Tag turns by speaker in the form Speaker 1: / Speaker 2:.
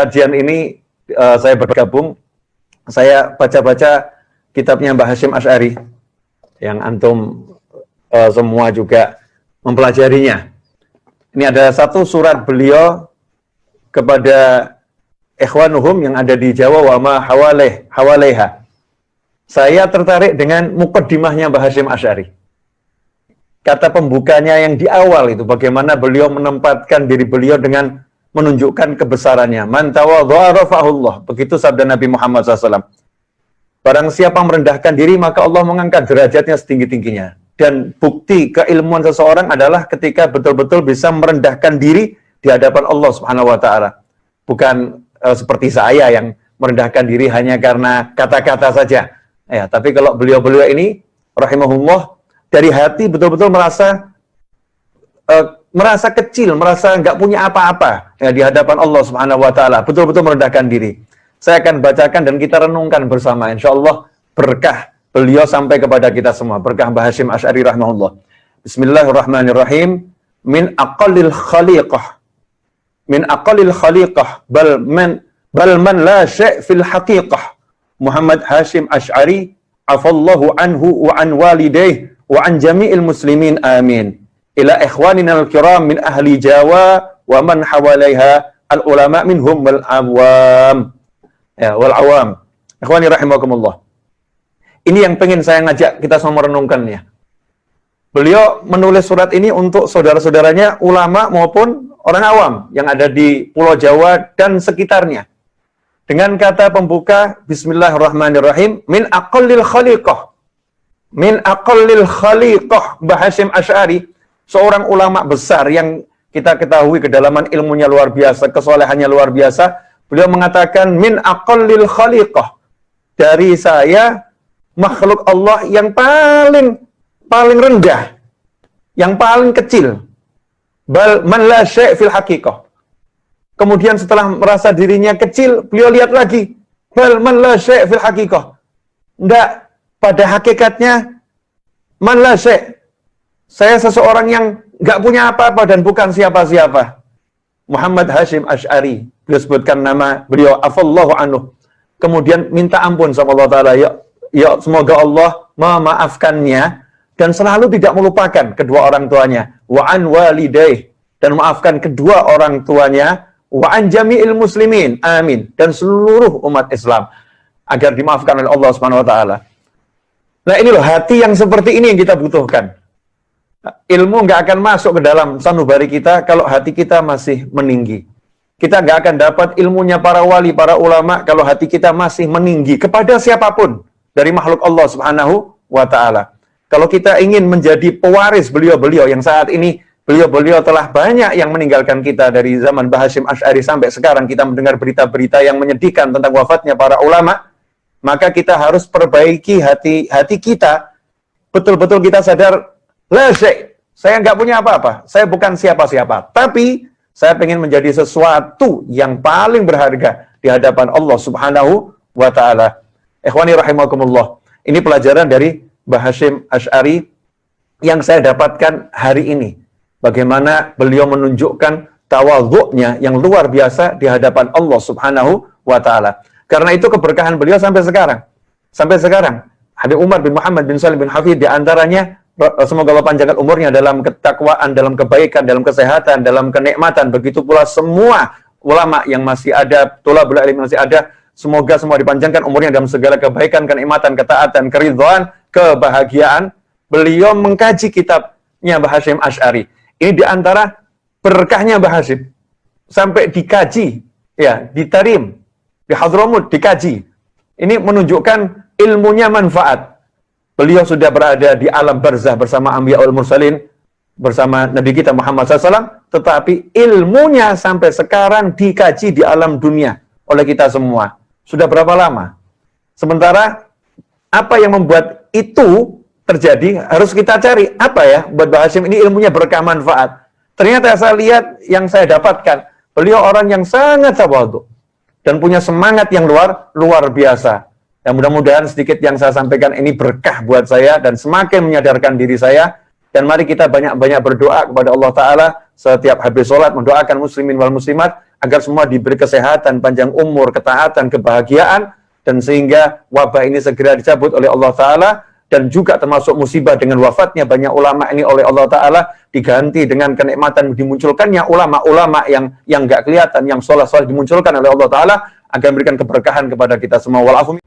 Speaker 1: kajian ini saya bergabung, saya baca-baca kitabnya Mbah Hasyim Asy'ari yang antum semua juga mempelajarinya. Ini ada satu surat beliau kepada ikhwanuhum yang ada di Jawa, wa ma hawalaiha. Saya tertarik dengan muqaddimahnya Mbah Hasyim Asy'ari. Kata pembukanya yang di awal itu, bagaimana beliau menempatkan diri beliau dengan menunjukkan kebesarannya. Man tawadha'a rafa'ahullah. Begitu sabda Nabi Muhammad SAW. Barang siapa merendahkan diri, maka Allah mengangkat derajatnya setinggi-tingginya. Dan bukti keilmuan seseorang adalah ketika betul-betul bisa merendahkan diri di hadapan Allah Subhanahu wa Ta'ala. Bukan seperti saya yang merendahkan diri hanya karena kata-kata saja. Ya, tapi kalau beliau-beliau ini, rahimahullah, dari hati betul-betul merasa kecil, merasa nggak punya apa-apa ya, di hadapan Allah Subhanahu wa Ta'ala, betul-betul merendahkan diri. Saya akan bacakan dan kita renungkan bersama, insya Allah berkah beliau sampai kepada kita semua, berkah Mbah Hasyim Asy'ari rahimahullah. Bismillahirrahmanirrahim. Min aqallil khaliqah bal man la syai' fil haqiqah. Muhammad Hasyim Asy'ari afallahu anhu wa an walidayhi wa an jami'il muslimin amin. Ila ikhwanina al-kiram min ahli Jawa wa man hawalaiha al-ulama minhum wal awam. Ya, wal awam. Ikhwani rahimakumullah. Ini yang pengen saya ngajak kita semua merenungkannya. Beliau menulis surat ini untuk saudara-saudaranya ulama maupun orang awam yang ada di Pulau Jawa dan sekitarnya. Dengan kata pembuka Bismillahirrahmanirrahim, min aqallil khaliqah. Min aqallil khaliqah Mbah Hasyim Asy'ari, seorang ulama besar yang kita ketahui kedalaman ilmunya luar biasa, kesolehannya luar biasa. Beliau mengatakan, min aqallil khaliqah, dari saya, makhluk Allah yang paling rendah, yang paling kecil. Bal man la syai' fil haqiqah. Kemudian setelah merasa dirinya kecil, beliau lihat lagi, bal man la syai' fil haqiqah. Enggak, pada hakikatnya, man la syai'. Saya seseorang yang nggak punya apa-apa dan bukan siapa-siapa. Muhammad Hasyim Asy'ari. Beliau sebutkan nama beliau, afallahu anhu. Kemudian minta ampun sama Allah Ta'ala. Ya, semoga Allah memaafkannya dan selalu tidak melupakan kedua orang tuanya. Wa an walidayhi. Dan maafkan kedua orang tuanya. Wa an jami'il muslimin. Amin. Dan seluruh umat Islam. Agar dimaafkan oleh Allah Subhanahu wa Ta'ala. Nah ini loh, hati yang seperti ini yang kita butuhkan. Ilmu nggak akan masuk ke dalam sanubari kita kalau hati kita masih meninggi. Kita nggak akan dapat ilmunya para wali, para ulama kalau hati kita masih meninggi kepada siapapun dari makhluk Allah Subhanahu wa Ta'ala. Kalau kita ingin menjadi pewaris beliau-beliau yang saat ini beliau-beliau telah banyak yang meninggalkan kita dari zaman Mbah Hasyim Asy'ari sampai sekarang kita mendengar berita-berita yang menyedihkan tentang wafatnya para ulama, maka kita harus perbaiki hati kita. Betul-betul kita sadar, la syai', saya nggak punya apa-apa, saya bukan siapa-siapa, tapi saya ingin menjadi sesuatu yang paling berharga di hadapan Allah Subhanahu wa Ta'ala. Ikhwani rahimakumullah. Ini pelajaran dari Mbah Hasyim Asy'ari yang saya dapatkan hari ini. Bagaimana beliau menunjukkan tawadhu'nya yang luar biasa di hadapan Allah Subhanahu wa Ta'ala. Karena itu keberkahan beliau sampai sekarang. Sampai sekarang. Habib Umar bin Muhammad bin Salim bin Hafidh diantaranya, semoga Allah panjangkan umurnya dalam ketakwaan, dalam kebaikan, dalam kesehatan, dalam kenikmatan. Begitu pula semua ulama yang masih ada, thalabul ilmi masih ada, semoga semua dipanjangkan umurnya dalam segala kebaikan, kenikmatan, ketaatan, keridhaan, kebahagiaan. Beliau mengkaji kitabnya Mbah Hasyim Asy'ari. Ini diantara berkahnya Mbah Hasyim. Sampai dikaji, ya, di Tarim, di Hadramut, dikaji. Ini menunjukkan ilmunya manfaat. Beliau sudah berada di alam barzah bersama Anbiya wal Mursalin, bersama Nabi kita Muhammad SAW, tetapi ilmunya sampai sekarang dikaji di alam dunia oleh kita semua. Sudah berapa lama? Sementara, apa yang membuat itu terjadi, harus kita cari. Apa ya, buat Mbah Hasyim ini ilmunya berkah manfaat. Ternyata saya lihat, yang saya dapatkan, beliau orang yang sangat tawadhu dan punya semangat yang luar biasa. Dan mudah-mudahan sedikit yang saya sampaikan ini berkah buat saya dan semakin menyadarkan diri saya. Dan mari kita banyak-banyak berdoa kepada Allah Ta'ala setiap habis sholat, mendoakan muslimin wal muslimat agar semua diberi kesehatan, panjang umur, ketaatan, kebahagiaan, dan sehingga wabah ini segera dicabut oleh Allah Ta'ala, dan juga termasuk musibah dengan wafatnya banyak ulama ini oleh Allah Ta'ala, diganti dengan kenikmatan dimunculkannya ulama-ulama yang nggak kelihatan, yang soleh-soleh dimunculkan oleh Allah Ta'ala, agar memberikan keberkahan kepada kita semua. Walafu